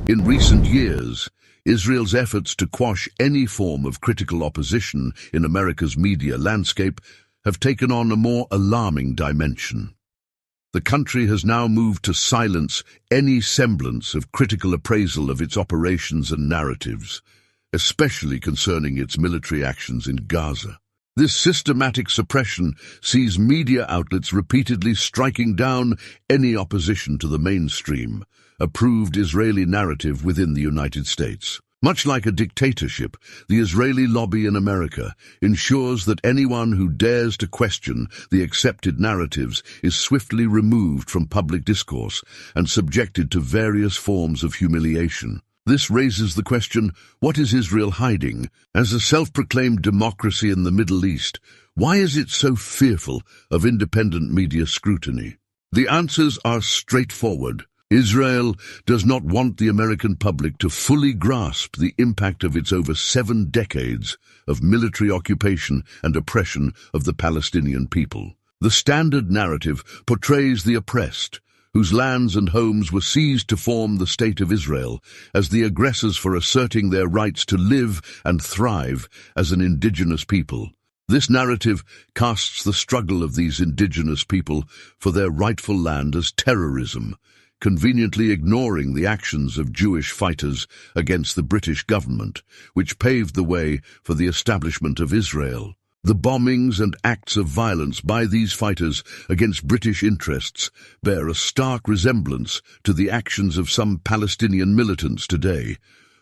In recent years, Israel's efforts to quash any form of critical opposition in America's media landscape have taken on a more alarming dimension. The country has now moved to silence any semblance of critical appraisal of its operations and narratives, especially concerning its military actions in Gaza. This systematic suppression sees media outlets repeatedly striking down any opposition to the mainstream, approved Israeli narrative within the United States. Much like a dictatorship, the Israeli lobby in America ensures that anyone who dares to question the accepted narratives is swiftly removed from public discourse and subjected to various forms of humiliation. This raises the question, what is Israel hiding? As a self-proclaimed democracy in the Middle East, why is it so fearful of independent media scrutiny? The answers are straightforward. Israel does not want the American public to fully grasp the impact of its over 7 decades of military occupation and oppression of the Palestinian people. The standard narrative portrays the oppressed, whose lands and homes were seized to form the State of Israel, as the aggressors for asserting their rights to live and thrive as an indigenous people. This narrative casts the struggle of these indigenous people for their rightful land as terrorism, conveniently ignoring the actions of Jewish fighters against the British government, which paved the way for the establishment of Israel. The bombings and acts of violence by these fighters against British interests bear a stark resemblance to the actions of some Palestinian militants today,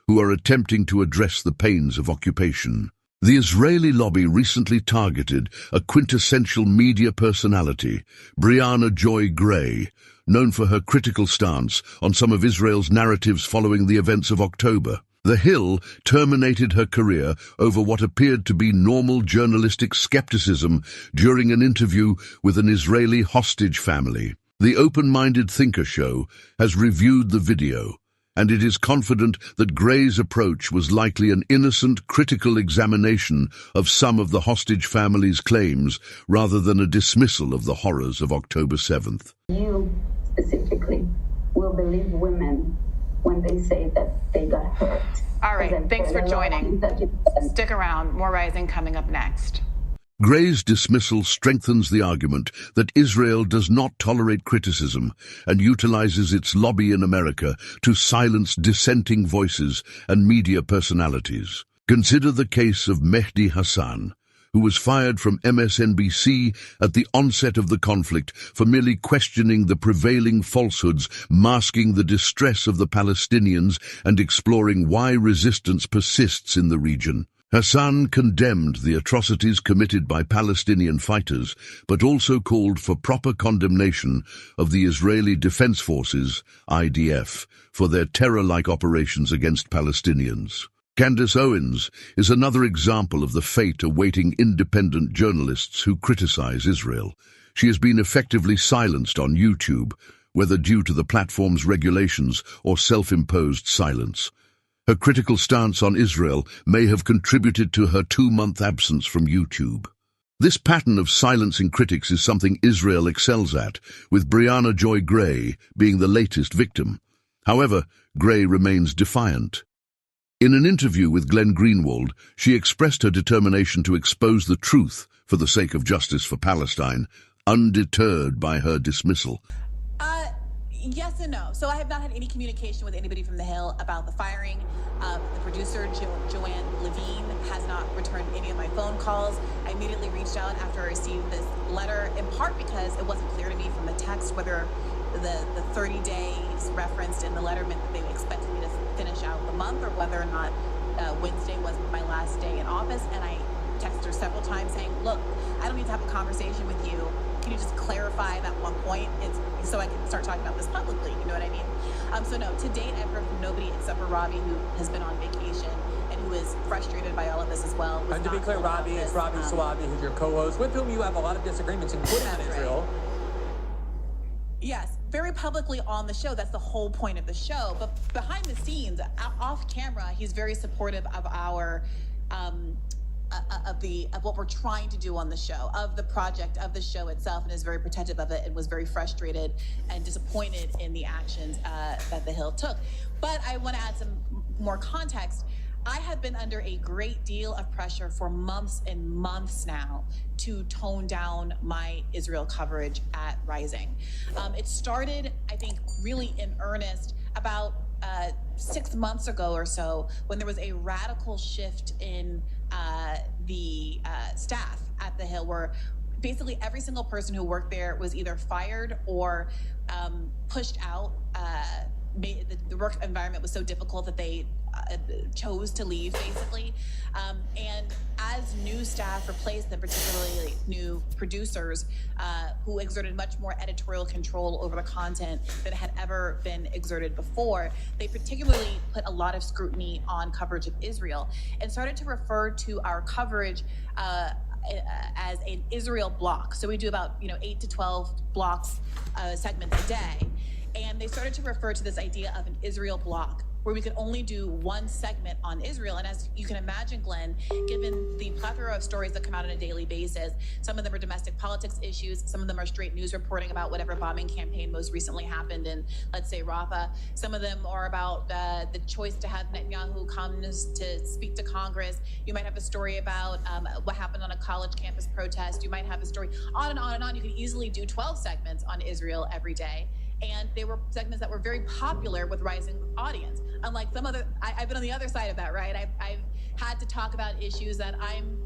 who are attempting to address the pains of occupation. The Israeli lobby recently targeted a quintessential media personality, Briahna Joy Gray, known for her critical stance on some of Israel's narratives following the events of October. The Hill terminated her career over what appeared to be normal journalistic skepticism during an interview with an Israeli hostage family. The open-minded thinker show has reviewed the video, and it is confident that Gray's approach was likely an innocent, critical examination of some of the hostage family's claims rather than a dismissal of the horrors of October 7th. You specifically will believe women when they say that they got hurt. All right, thanks for joining. Stick around, more Rising coming up next. Gray's dismissal strengthens the argument that Israel does not tolerate criticism and utilizes its lobby in America to silence dissenting voices and media personalities. Consider the case of Mehdi Hassan, who was fired from MSNBC at the onset of the conflict for merely questioning the prevailing falsehoods, masking the distress of the Palestinians and exploring why resistance persists in the region. Hassan condemned the atrocities committed by Palestinian fighters, but also called for proper condemnation of the Israeli Defense Forces, IDF, for their terror-like operations against Palestinians. Candace Owens is another example of the fate awaiting independent journalists who criticize Israel. She has been effectively silenced on YouTube, whether due to the platform's regulations or self-imposed silence. Her critical stance on Israel may have contributed to her 2-month absence from YouTube. This pattern of silencing critics is something Israel excels at, with Briahna Joy Gray being the latest victim. However, Gray remains defiant. In an interview with Glenn Greenwald, she expressed her determination to expose the truth for the sake of justice for Palestine, undeterred by her dismissal. Yes and no. So I have not had any communication with anybody from the Hill about the firing. The producer, Joanne Levine, has not returned any of my phone calls. I immediately reached out after I received this letter, in part because it wasn't clear to me from the text whether the 30 days referenced in the letter meant that they expected me to finish out the month, or whether or not Wednesday was my last day in office. And I texted her several times saying, look, I don't need to have a conversation with you. Can you just clarify that one point? It's so I can start talking about this publicly, you know what I mean? So no, to date, I've heard from nobody except for Robbie, who has been on vacation and who is frustrated by all of this as well. And to be clear, Robbie is Robbie Swabi, who's your co-host, with whom you have a lot of disagreements, including on Israel. Right. Yes, very publicly on the show. That's the whole point of the show. But behind the scenes, off camera, he's very supportive of our what we're trying to do on the show, of the project, of the show itself, and is very protective of it, and was very frustrated and disappointed in the actions that the Hill took. But I want to add some more context. I have been under a great deal of pressure for months and months now to tone down my Israel coverage at Rising. It started, I think, really in earnest about 6 months ago or so, when there was a radical shift in the staff at the Hill, where basically every single person who worked there was either fired or pushed out. The work environment was so difficult that they chose to leave, basically. And as new staff replaced them, particularly new producers who exerted much more editorial control over the content than had ever been exerted before, they particularly put a lot of scrutiny on coverage of Israel and started to refer to our coverage as an Israel block. So we do about 8 to 12 blocks, segments a day. And they started to refer to this idea of an Israel block, where we could only do one segment on Israel. And as you can imagine, Glenn, given the plethora of stories that come out on a daily basis, some of them are domestic politics issues, some of them are straight news reporting about whatever bombing campaign most recently happened in, let's say, Rafah. Some of them are about the choice to have Netanyahu come to speak to Congress. You might have a story about what happened on a college campus protest. You might have a story on and on and on. You could easily do 12 segments on Israel every day. And they were segments that were very popular with Rising audience. Unlike some other, I've been on the other side of that, right? I've had to talk about issues that I'm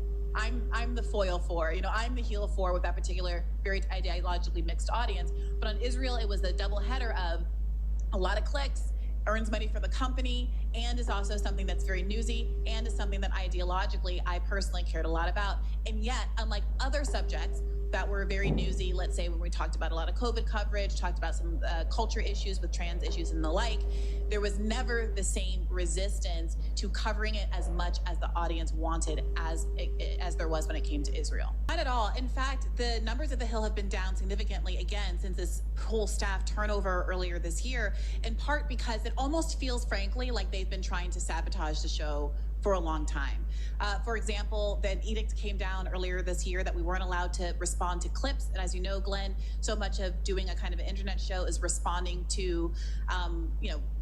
the foil for. I'm the heel for with that particular very ideologically mixed audience. But on Israel, it was a double header of a lot of clicks, earns money for the company, and is also something that's very newsy, and is something that ideologically I personally cared a lot about. And yet, unlike other subjects that were very newsy, let's say when we talked about a lot of COVID coverage, talked about some culture issues with trans issues and the like, there was never the same resistance to covering it as much as the audience wanted as there was when it came to Israel. Not at all. In fact, the numbers at the Hill have been down significantly again since this whole staff turnover earlier this year, in part because it almost feels, frankly, like they've been trying to sabotage the show for a long time. For example, the edict came down earlier this year that we weren't allowed to respond to clips. And as you know, Glenn, so much of doing a kind of an internet show is responding to,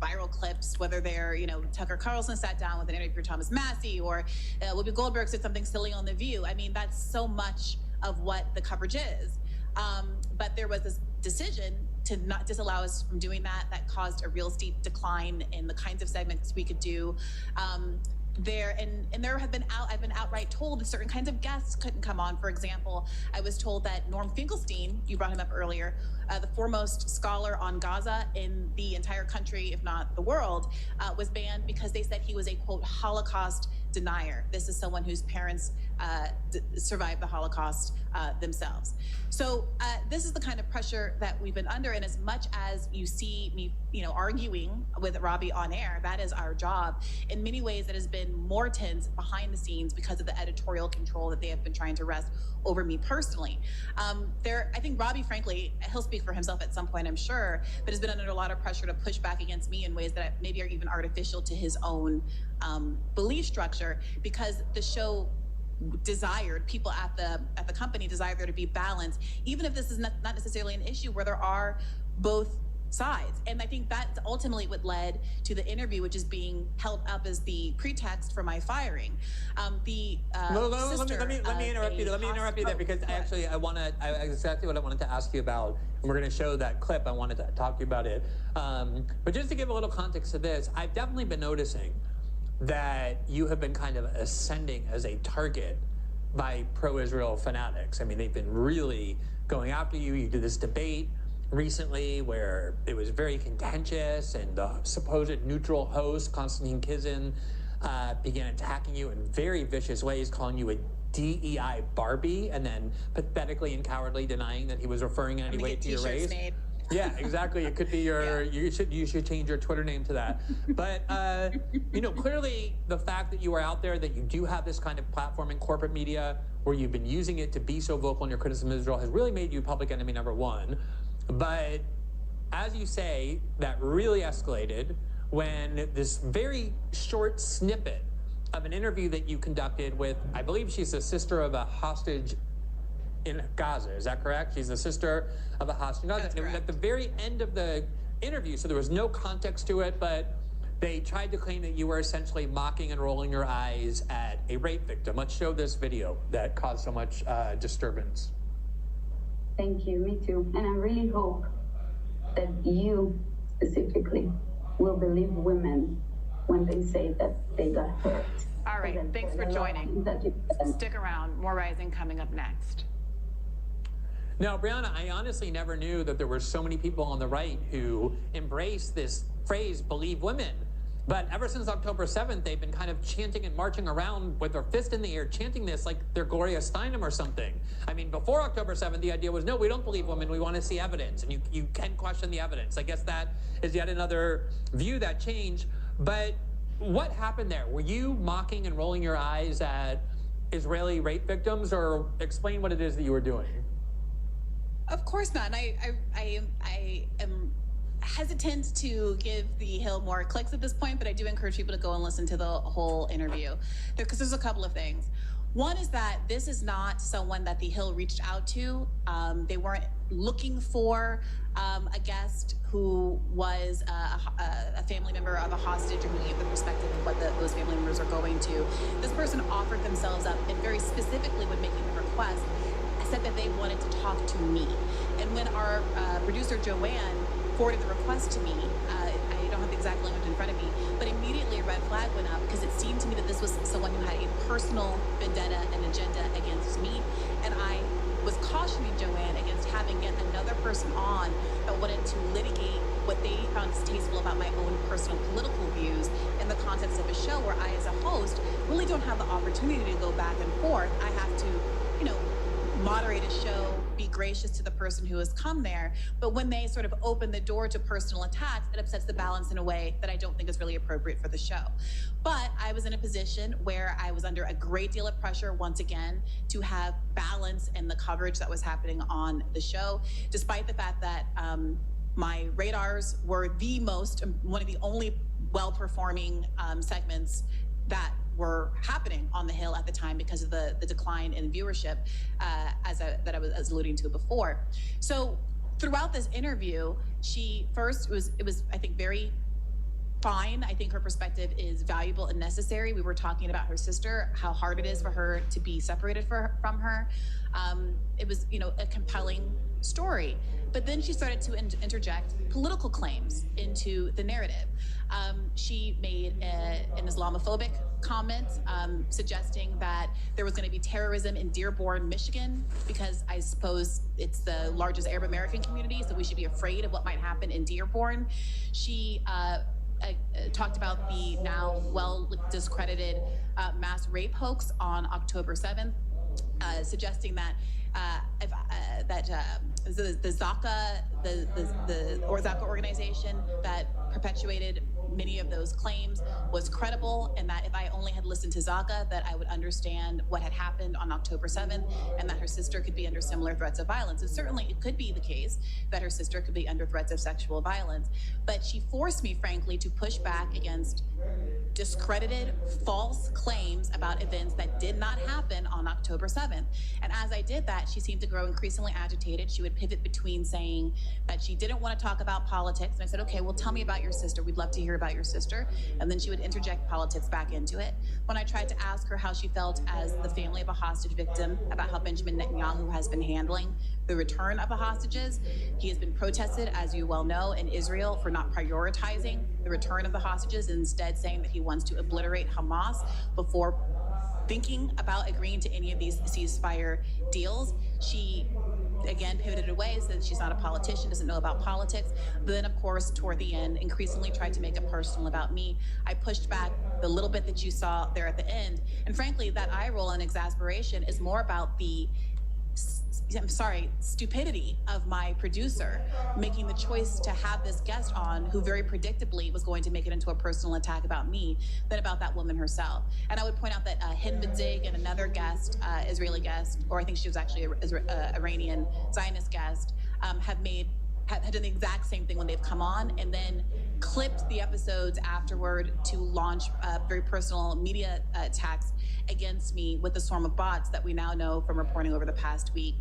viral clips, whether they're, Tucker Carlson sat down with an interview with Thomas Massey, or Whoopi Goldberg said something silly on The View. I mean, that's so much of what the coverage is. But there was this decision to not disallow us from doing that. That caused a real steep decline in the kinds of segments we could do. And there have been I've been outright told that certain kinds of guests couldn't come on. For example, I was told that Norm Finkelstein, you brought him up earlier, the foremost scholar on Gaza in the entire country, if not the world, was banned because they said he was a, quote, Holocaust denier. This is someone whose parents survived the Holocaust themselves. So this is the kind of pressure that we've been under. And as much as you see me, arguing with Robbie on air, that is our job. In many ways, it has been more tense behind the scenes because of the editorial control that they have been trying to wrest over me personally. I think Robbie, frankly, he'll speak for himself at some point, I'm sure, but has been under a lot of pressure to push back against me in ways that maybe are even artificial to his own belief structure, because the show desired, people at the company desired there to be balance, even if this is not necessarily an issue where there are both sides. And I think that's ultimately what led to the interview, which is being held up as the pretext for my firing. Let me interrupt you. Let me interrupt you there, because actually exactly what I wanted to ask you about, and we're going to show that clip. I wanted to talk to you about it. But just to give a little context to this, I've definitely been noticing that you have been kind of ascending as a target by pro-Israel fanatics. I mean, they've been really going after you. You did this debate recently where it was very contentious, and the supposed neutral host, Konstantin Kizin, began attacking you in very vicious ways, calling you a DEI Barbie, and then pathetically and cowardly denying that he was referring in any way to your race. Made. Yeah, exactly. It could be your. Yeah. You should change your Twitter name to that. But clearly the fact that you are out there, that you do have this kind of platform in corporate media where you've been using it to be so vocal in your criticism of Israel, has really made you public enemy number one. But as you say, that really escalated when this very short snippet of an interview that you conducted with, I believe she's the sister of a hostage in Gaza. Is that correct? She's the sister of a hostage in Gaza. That's and it was at the very end of the interview, so there was no context to it, but they tried to claim that you were essentially mocking and rolling your eyes at a rape victim. Let's show this video that caused so much disturbance. Thank you, me too. And I really hope that you specifically will believe women when they say that they got hurt. All right, thanks for joining. Stick around, more Rising coming up next. Now, Briahna, I honestly never knew that there were so many people on the right who embrace this phrase, believe women. But ever since October 7th, they've been kind of chanting and marching around with their fist in the air, chanting this like they're Gloria Steinem or something. I mean, before October 7th, the idea was, no, we don't believe women. We want to see evidence. And you can question the evidence. I guess that is yet another view that changed. But what happened there? Were you mocking and rolling your eyes at Israeli rape victims, or explain what it is that you were doing? Of course not. And I am hesitant to give the Hill more clicks at this point, but I do encourage people to go and listen to the whole interview, because there's a couple of things. One is that this is not someone that the Hill reached out to. They weren't looking for a guest who was a family member of a hostage, or who gave the perspective of what those family members are going to. This person offered themselves up, and very specifically when making the request, said that they wanted to talk to me. And when our producer Joanne forwarded the request to me, I don't have the exact language in front of me, but immediately a red flag went up, because it seemed to me that this was someone who had a personal vendetta and agenda against me. And I was cautioning Joanne against having yet another person on that wanted to litigate what they found distasteful about my own personal political views in the context of a show where I, as a host, really don't have the opportunity to go back and forth. I have to, moderate a show, be gracious to the person who has come there. But when they sort of open the door to personal attacks, it upsets the balance in a way that I don't think is really appropriate for the show. But I was in a position where I was under a great deal of pressure, once again, to have balance in the coverage that was happening on the show, despite the fact that my radars were one of the only well-performing segments that were happening on the Hill at the time, because of the decline in viewership that I was alluding to before. So throughout this interview, it was I think very fine. I think her perspective is valuable and necessary. We were talking about her sister, how hard it is for her to be separated from her. It was, a compelling story. But then she started to interject political claims into the narrative. She made an Islamophobic comment suggesting that there was going to be terrorism in Dearborn, Michigan, because I suppose it's the largest Arab American community, so we should be afraid of what might happen in Dearborn. She talked about the now well discredited mass rape hoax on October 7th, suggesting that the Zaka organization that perpetuated many of those claims was credible, and that if I only had listened to Zaka, that I would understand what had happened on October 7th, and that her sister could be under similar threats of violence. And certainly it could be the case that her sister could be under threats of sexual violence, but she forced me, frankly, to push back against discredited, false claims about events that did not happen on October 7th. And as I did that, she seemed to grow increasingly agitated. She would pivot between saying that she didn't want to talk about politics, and I said, okay, well, tell me about your sister. We'd love to hear about your sister. And then she would interject politics back into it. When I tried to ask her how she felt as the family of a hostage victim, about how Benjamin Netanyahu has been handling the return of the hostages, he has been protested, as you well know, in Israel for not prioritizing the return of the hostages, and instead saying that he wants to obliterate Hamas before thinking about agreeing to any of these ceasefire deals. She again pivoted away, said she's not a politician, doesn't know about politics. But then, of course, toward the end, increasingly tried to make it personal about me. I pushed back the little bit that you saw there at the end. And frankly, that eye roll and exasperation is more about the stupidity of my producer making the choice to have this guest on who very predictably was going to make it into a personal attack about me than about that woman herself. And I would point out that Hind Zig and another guest, Israeli guest, or I think she was actually an Iranian Zionist guest, have made have done the exact same thing when they've come on, and then clipped the episodes afterward to launch very personal media attacks against me with the swarm of bots that we now know from reporting over the past week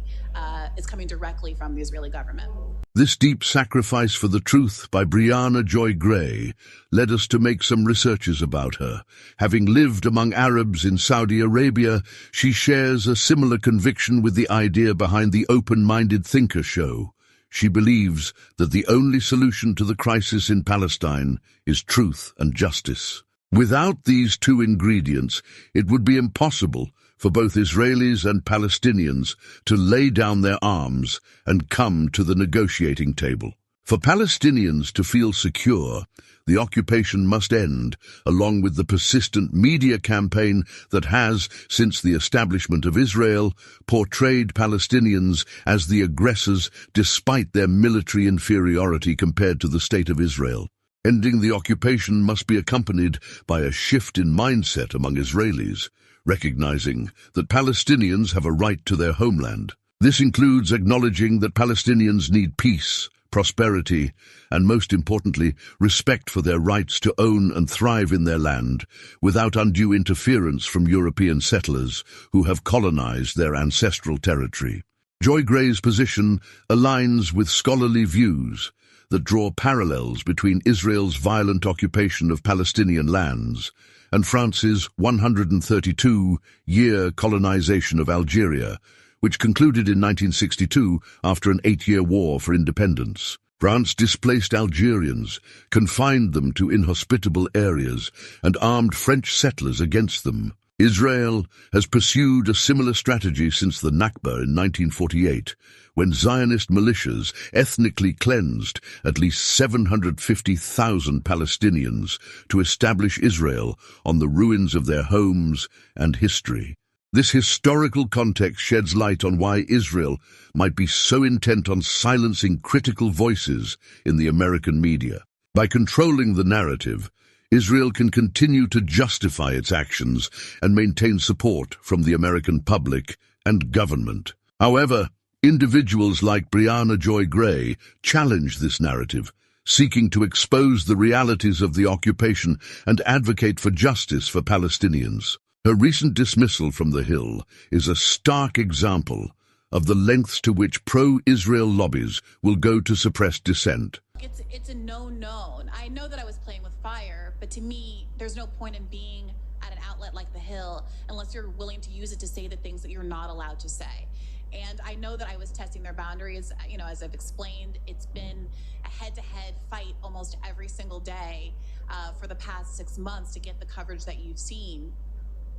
is coming directly from the Israeli government. This deep sacrifice for the truth by Briahna Joy Gray led us to make some researches about her. Having lived among Arabs in Saudi Arabia, she shares a similar conviction with the idea behind the Open-Minded Thinker show. She believes that the only solution to the crisis in Palestine is truth and justice. Without these two ingredients, it would be impossible for both Israelis and Palestinians to lay down their arms and come to the negotiating table. For Palestinians to feel secure, the occupation must end, along with the persistent media campaign that has, since the establishment of Israel, portrayed Palestinians as the aggressors despite their military inferiority compared to the State of Israel. Ending the occupation must be accompanied by a shift in mindset among Israelis, recognizing that Palestinians have a right to their homeland. This includes acknowledging that Palestinians need peace, prosperity, and most importantly, respect for their rights to own and thrive in their land without undue interference from European settlers who have colonized their ancestral territory. Joy Gray's position aligns with scholarly views that draw parallels between Israel's violent occupation of Palestinian lands and France's 132-year colonization of Algeria, which concluded in 1962 after an 8-year war for independence. France displaced Algerians, confined them to inhospitable areas, and armed French settlers against them. Israel has pursued a similar strategy since the Nakba in 1948, when Zionist militias ethnically cleansed at least 750,000 Palestinians to establish Israel on the ruins of their homes and history. This historical context sheds light on why Israel might be so intent on silencing critical voices in the American media. By controlling the narrative, Israel can continue to justify its actions and maintain support from the American public and government. However, individuals like Briahna Joy Gray challenge this narrative, seeking to expose the realities of the occupation and advocate for justice for Palestinians. Her recent dismissal from the Hill is a stark example of the lengths to which pro-Israel lobbies will go to suppress dissent. It's a known. I know that I was playing with fire, but to me, there's no point in being at an outlet like the Hill unless you're willing to use it to say the things that you're not allowed to say. And I know that I was testing their boundaries. You know, as I've explained, it's been a head-to-head fight almost every single day for the past 6 months to get the coverage that you've seen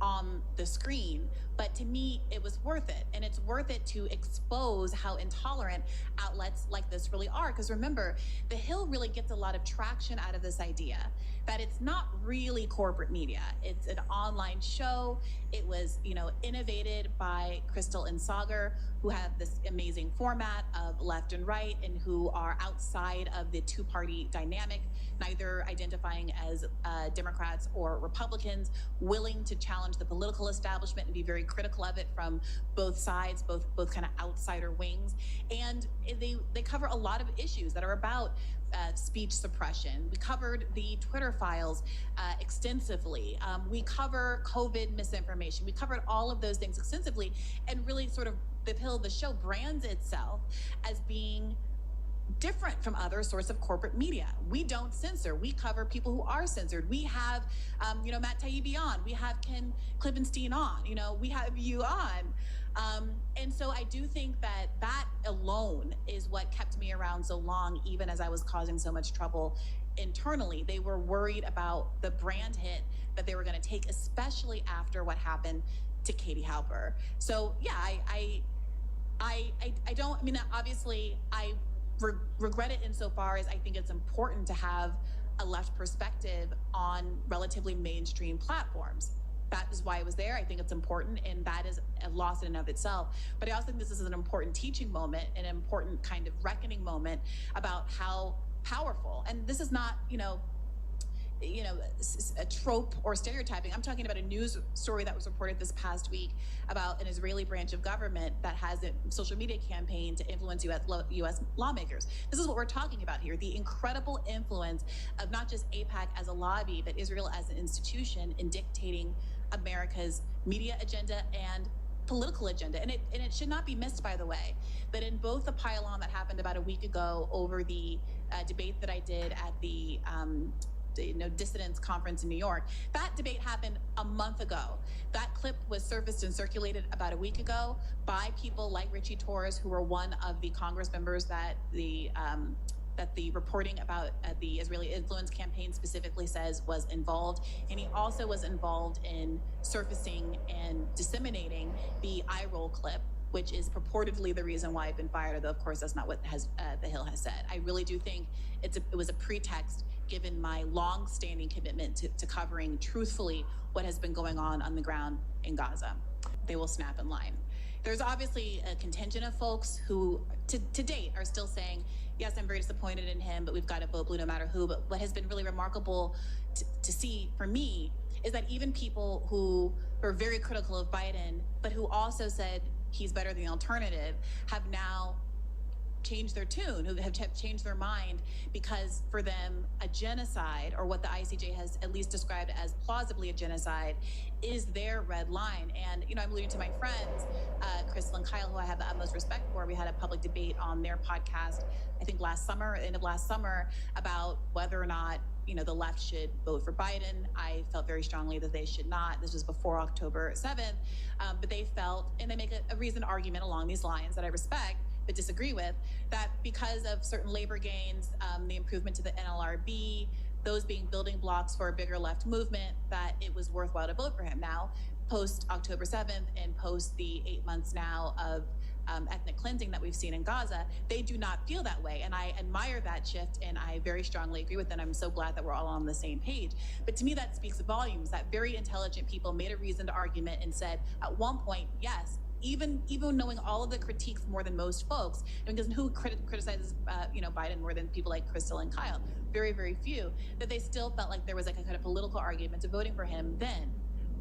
on the screen. But to me, it was worth it. And it's worth it to expose how intolerant outlets like this really are. Because remember, the Hill really gets a lot of traction out of this idea that it's not really corporate media. It's an online show. It was, innovated by Crystal and Sagar, who have this amazing format of left and right and who are outside of the two-party dynamic, neither identifying as Democrats or Republicans, willing to challenge the political establishment and be very critical of it from both sides, both kind of outsider wings. And they cover a lot of issues that are about speech suppression. We covered the Twitter files extensively. We cover COVID misinformation. We covered all of those things extensively, and really sort of the show brands itself as being different from other sorts of corporate media. We don't censor. We cover people who are censored. We have, Matt Taibbi on. We have Ken Klippenstein on. We have you on. And so I do think that alone is what kept me around so long, even as I was causing so much trouble internally. They were worried about the brand hit that they were going to take, especially after what happened to Katie Halper. So yeah, obviously I regret it insofar as I think it's important to have a left perspective on relatively mainstream platforms. That is why I was there. I think it's important, and that is a loss in and of itself. But I also think this is an important teaching moment, an important kind of reckoning moment about how powerful, and this is not, a trope or stereotyping. I'm talking about a news story that was reported this past week about an Israeli branch of government that has a social media campaign to influence U.S. lawmakers. This is what we're talking about here, the incredible influence of not just AIPAC as a lobby, but Israel as an institution in dictating America's media agenda and political agenda. And it should not be missed, by the way, that in both the pile-on that happened about a week ago over the debate that I did at the dissidents conference in New York, that debate happened a month ago. That clip was surfaced and circulated about a week ago by people like Richie Torres, who were one of the Congress members that the reporting about the Israeli influence campaign specifically says was involved. And he also was involved in surfacing and disseminating the eye roll clip, which is purportedly the reason why I've been fired, although of course that's not what the Hill has said. I really do think it was a pretext, given my long-standing commitment to covering truthfully what has been going on the ground in Gaza. They will snap in line. There's obviously a contingent of folks who, to date, are still saying, yes, I'm very disappointed in him, but we've got to vote blue no matter who. But what has been really remarkable to see for me is that even people who were very critical of Biden, but who also said he's better than the alternative, have now changed their tune, who have changed their mind, because for them, a genocide, or what the ICJ has at least described as plausibly a genocide, is their red line. And, I'm alluding to my friends, Crystal and Kyle, who I have the utmost respect for. We had a public debate on their podcast, I think end of last summer, about whether or not, the left should vote for Biden. I felt very strongly that they should not. This was before October 7th. But they felt, and they make a reasoned argument along these lines that I respect, but disagree with, that because of certain labor gains, the improvement to the NLRB, those being building blocks for a bigger left movement, that it was worthwhile to vote for him. Now, post October 7th and post the 8 months now of ethnic cleansing that we've seen in Gaza, they do not feel that way. And I admire that shift, and I very strongly agree with them. I'm so glad that we're all on the same page. But to me, that speaks volumes, that very intelligent people made a reasoned argument and said, at one point, yes, even knowing all of the critiques more than most folks, because who criticizes Biden more than people like Crystal and Kyle? Very, very few. That they still felt like there was like a kind of political argument to voting for him then,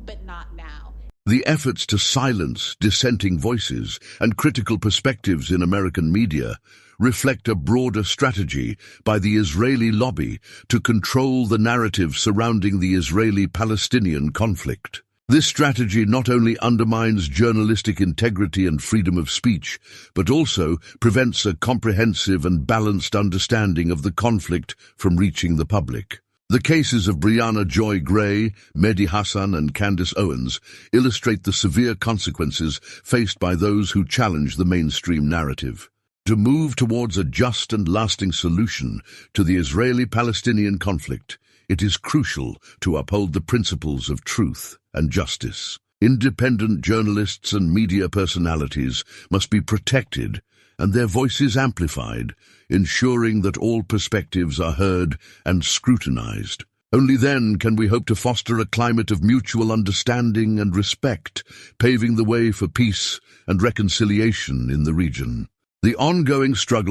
but not now. The efforts to silence dissenting voices and critical perspectives in American media reflect a broader strategy by the Israeli lobby to control the narrative surrounding the Israeli-Palestinian conflict. This strategy not only undermines journalistic integrity and freedom of speech, but also prevents a comprehensive and balanced understanding of the conflict from reaching the public. The cases of Briahna Joy Gray, Mehdi Hassan, and Candace Owens illustrate the severe consequences faced by those who challenge the mainstream narrative. To move towards a just and lasting solution to the Israeli-Palestinian conflict, it is crucial to uphold the principles of truth and justice. Independent journalists and media personalities must be protected and their voices amplified, ensuring that all perspectives are heard and scrutinized. Only then can we hope to foster a climate of mutual understanding and respect, paving the way for peace and reconciliation in the region. The ongoing struggle